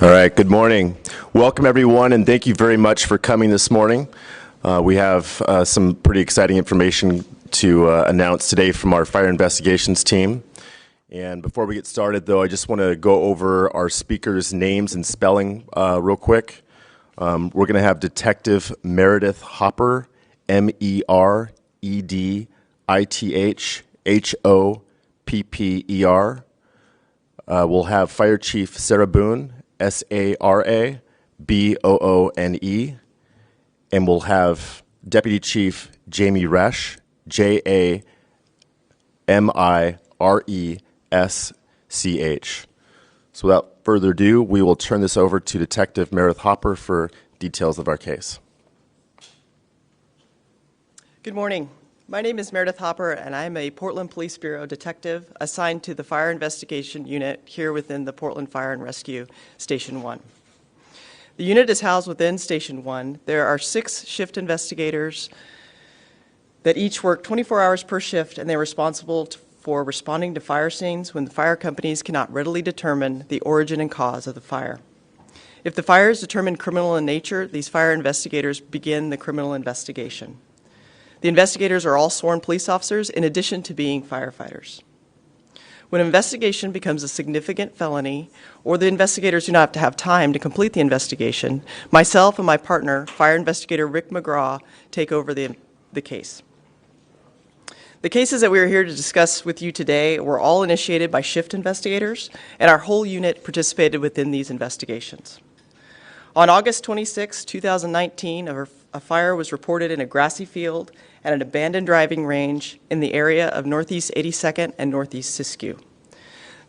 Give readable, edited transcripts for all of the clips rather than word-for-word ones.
All right, good morning. Welcome everyone, and thank you very much for coming this morning. We have some pretty exciting information to announce today from our fire investigations team. And before we get started, though, I just want to go over our speakers' names and spelling real quick. We're going to have Detective Meredith Hopper, Meredithhopper. We'll have Fire Chief Sarah Boone, Saraboone, and we'll have Deputy Chief Jamie Resch, Jamirresch. So without further ado, we will turn this over to Detective Meredith Hopper for details of our case. Good morning. My name is Meredith Hopper, and I'm a Portland Police Bureau detective assigned to the Fire Investigation Unit here within the Portland Fire and Rescue Station 1. The unit is housed within Station 1. There are 6 shift investigators that each work 24 hours per shift, and they're responsible for responding to fire scenes when the fire companies cannot readily determine the origin and cause of the fire. If the fire is determined criminal in nature, these fire investigators begin the criminal investigation. The investigators are all sworn police officers in addition to being firefighters. When an investigation becomes a significant felony, or the investigators do not have to have time to complete the investigation, myself and my partner, Fire Investigator Rick McGraw, take over the case. The cases that we are here to discuss with you today were all initiated by shift investigators, and our whole unit participated within these investigations. On August 26, 2019, a fire was reported in a grassy field at an abandoned driving range in the area of Northeast 82nd and Northeast Siskiyou.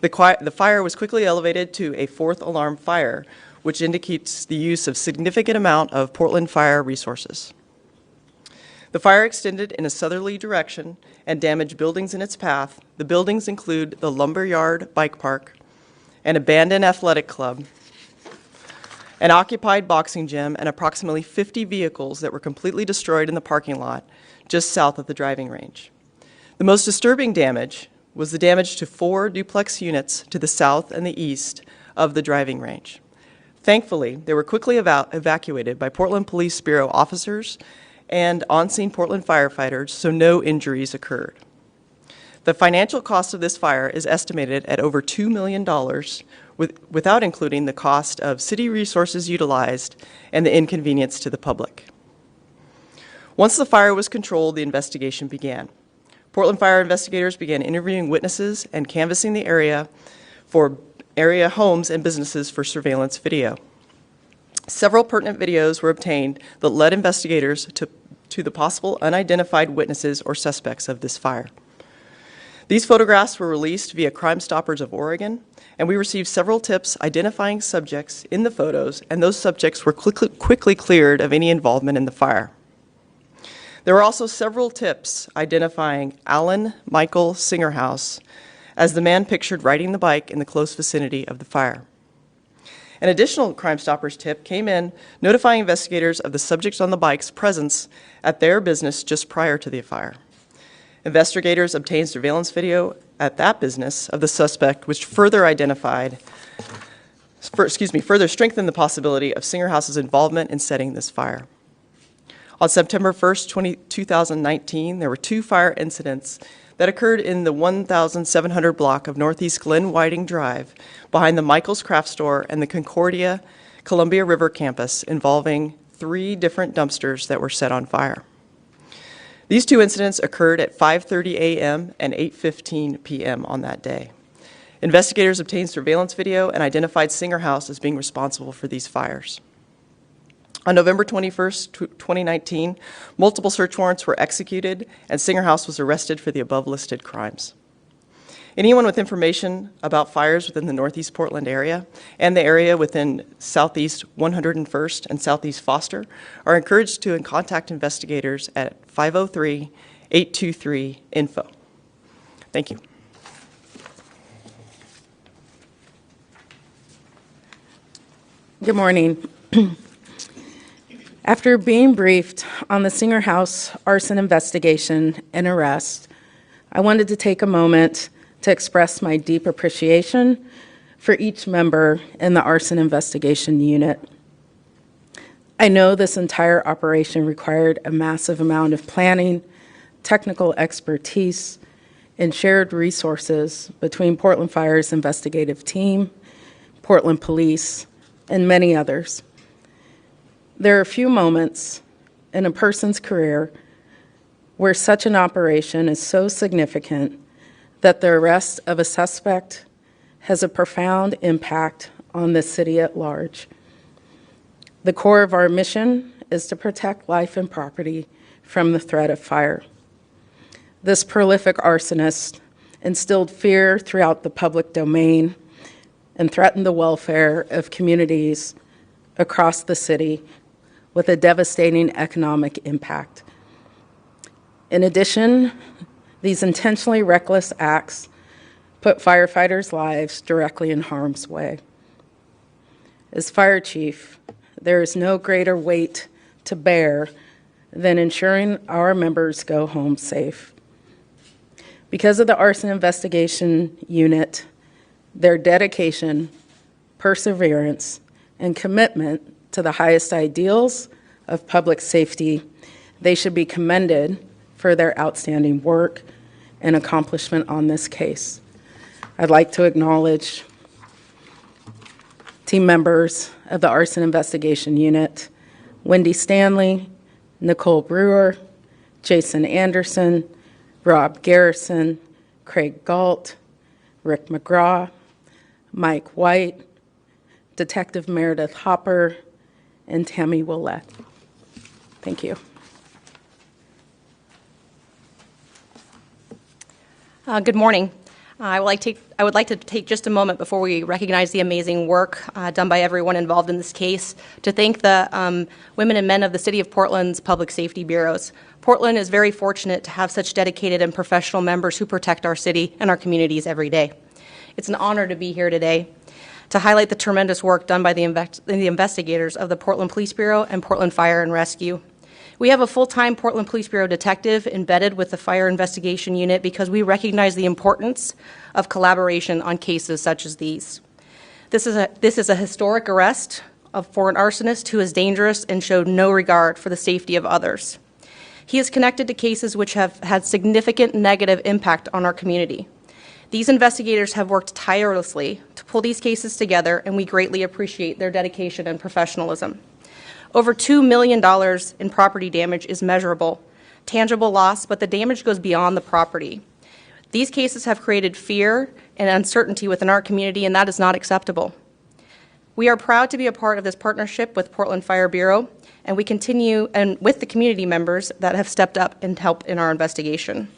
The fire was quickly elevated to a 4th alarm fire, which indicates the use of significant amount of Portland fire resources. The fire extended in a southerly direction and damaged buildings in its path. The buildings include the Lumberyard Bike Park, an abandoned athletic club, an occupied boxing gym, and approximately 50 vehicles that were completely destroyed in the parking lot just south of the driving range. The most disturbing damage was the damage to 4 duplex units to the south and the east of the driving range. Thankfully, they were quickly evacuated by Portland Police Bureau officers and on-scene Portland firefighters, so no injuries occurred. The financial cost of this fire is estimated at over $2 million, without including the cost of city resources utilized and the inconvenience to the public. Once the fire was controlled, the investigation began. Portland fire investigators began interviewing witnesses and canvassing the area for area homes and businesses for surveillance video. Several pertinent videos were obtained that led investigators to the possible unidentified witnesses or suspects of this fire. These photographs were released via Crime Stoppers of Oregon, and we received several tips identifying subjects in the photos, and those subjects were quickly cleared of any involvement in the fire. There were also several tips identifying Alan Michael Singerhouse as the man pictured riding the bike in the close vicinity of the fire. An additional Crime Stoppers tip came in notifying investigators of the subjects on the bike's presence at their business just prior to the fire. Investigators obtained surveillance video at that business of the suspect, which further strengthened the possibility of Singerhouse's involvement in setting this fire. On September 1st, 2019, there were 2 fire incidents that occurred in the 1,700 block of Northeast Glen Whiting Drive behind the Michaels Craft Store and the Concordia Columbia River campus, involving 3 different dumpsters that were set on fire. These 2 incidents occurred at 5:30 a.m. and 8:15 p.m. on that day. Investigators obtained surveillance video and identified Singerhouse as being responsible for these fires. On November 21st, 2019, multiple search warrants were executed, and Singerhouse was arrested for the above-listed crimes. Anyone with information about fires within the Northeast Portland area and the area within Southeast 101st and Southeast Foster are encouraged to contact investigators at 503-823-INFO. Thank you. Good morning. After being briefed on the Singerhouse arson investigation and arrest, I wanted to take a moment to express my deep appreciation for each member in the arson investigation unit. I know this entire operation required a massive amount of planning, technical expertise, and shared resources between Portland Fire's investigative team, Portland Police, and many others. There are few moments in a person's career where such an operation is so significant that the arrest of a suspect has a profound impact on the city at large. The core of our mission is to protect life and property from the threat of fire. This prolific arsonist instilled fear throughout the public domain and threatened the welfare of communities across the city with a devastating economic impact. In addition, these intentionally reckless acts put firefighters' lives directly in harm's way. As fire chief, there is no greater weight to bear than ensuring our members go home safe. Because of the arson investigation unit, their dedication, perseverance, and commitment to the highest ideals of public safety, they should be commended for their outstanding work and accomplishment on this case. I'd like to acknowledge team members of the Arson Investigation Unit, Wendy Stanley, Nicole Brewer, Jason Anderson, Rob Garrison, Craig Galt, Rick McGraw, Mike White, Detective Meredith Hopper, and Tammy Willett. Thank you. Good morning. I would like to take just a moment before we recognize the amazing work done by everyone involved in this case to thank the women and men of the City of Portland's Public Safety Bureaus. Portland is very fortunate to have such dedicated and professional members who protect our city and our communities every day. It's an honor to be here today to highlight the tremendous work done by the investigators of the Portland Police Bureau and Portland Fire and Rescue. We have a full-time Portland Police Bureau detective embedded with the Fire Investigation Unit because we recognize the importance of collaboration on cases such as these. This is a historic arrest for an arsonist who is dangerous and showed no regard for the safety of others. He is connected to cases which have had significant negative impact on our community. These investigators have worked tirelessly to pull these cases together, and we greatly appreciate their dedication and professionalism. Over $2 million in property damage is measurable, tangible loss, but the damage goes beyond the property. These cases have created fear and uncertainty within our community, and that is not acceptable. We are proud to be a part of this partnership with Portland Fire Bureau, and we continue and with the community members that have stepped up and helped in our investigation.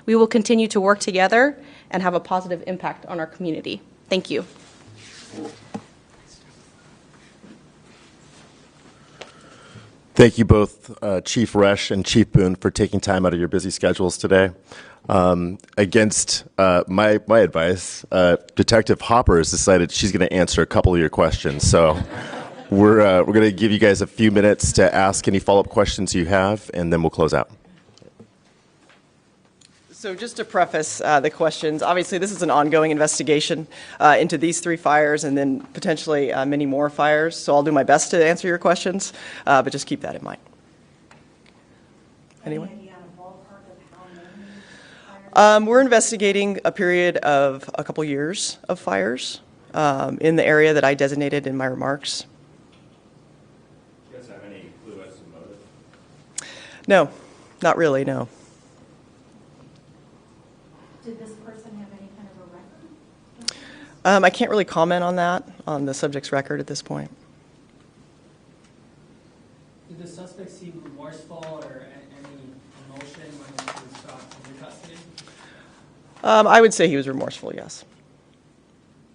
We will continue to work together and have a positive impact on our community. Thank you. Thank you both, Chief Resch and Chief Boone, for taking time out of your busy schedules today. Against my advice, Detective Hopper has decided she's going to answer a couple of your questions. So we're going to give you guys a few minutes to ask any follow-up questions you have, and then we'll close out. So just to preface the questions, obviously this is an ongoing investigation into these 3 fires and then potentially many more fires. So I'll do my best to answer your questions, but just keep that in mind. Anyone? We're investigating a period of a couple years of fires in the area that I designated in my remarks. Do you guys have any clue as to motive? No, not really, no. Did this person have any kind of a record? I can't really comment on that, on the subject's record at this point. Did the suspect seem remorseful or any emotion when he was shot in your custody? I would say he was remorseful, yes.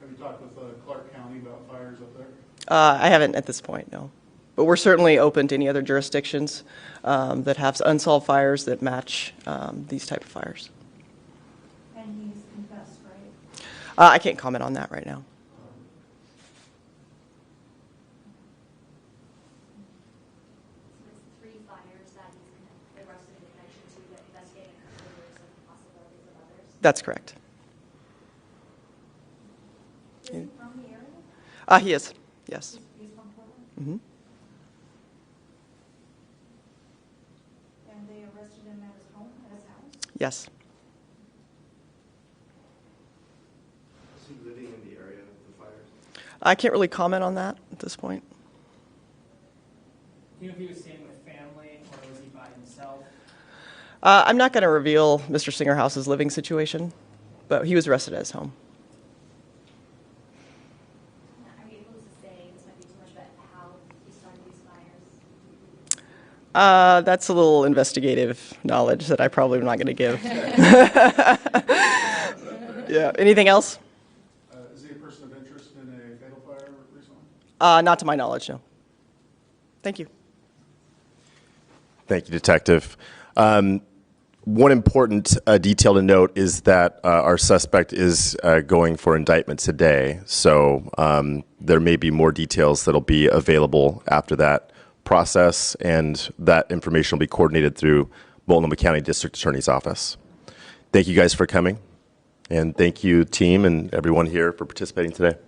Have you talked with Clark County about fires up there? I haven't at this point, no. But we're certainly open to any other jurisdictions that have unsolved fires that match these type of fires. And he's confessed, right? I can't comment on that right now. So it's 3 fires that he's arrested in connection to, but investigating there's some possibilities of others. That's correct. Is he from the He is, yes. He's from Portland? And they arrested him at his home, at his house? Yes. Is he living in the area of the fires? I can't really comment on that at this point. Do you know if he was staying with family or was he by himself? I'm not going to reveal Mr. Singerhouse's living situation, but he was arrested at his home. Are you able to say, this might be too much, but how he started these fires? That's a little investigative knowledge that I probably am not going to give. Yeah. Anything else? Is he a person of interest in a fatal fire recently? Not to my knowledge, no. Thank you. Thank you, Detective. One important detail to note is that our suspect is going for indictment today, so there may be more details that'll be available after that process, and that information will be coordinated through Multnomah County District Attorney's Office. Thank you guys for coming, and thank you, team, and everyone here for participating today.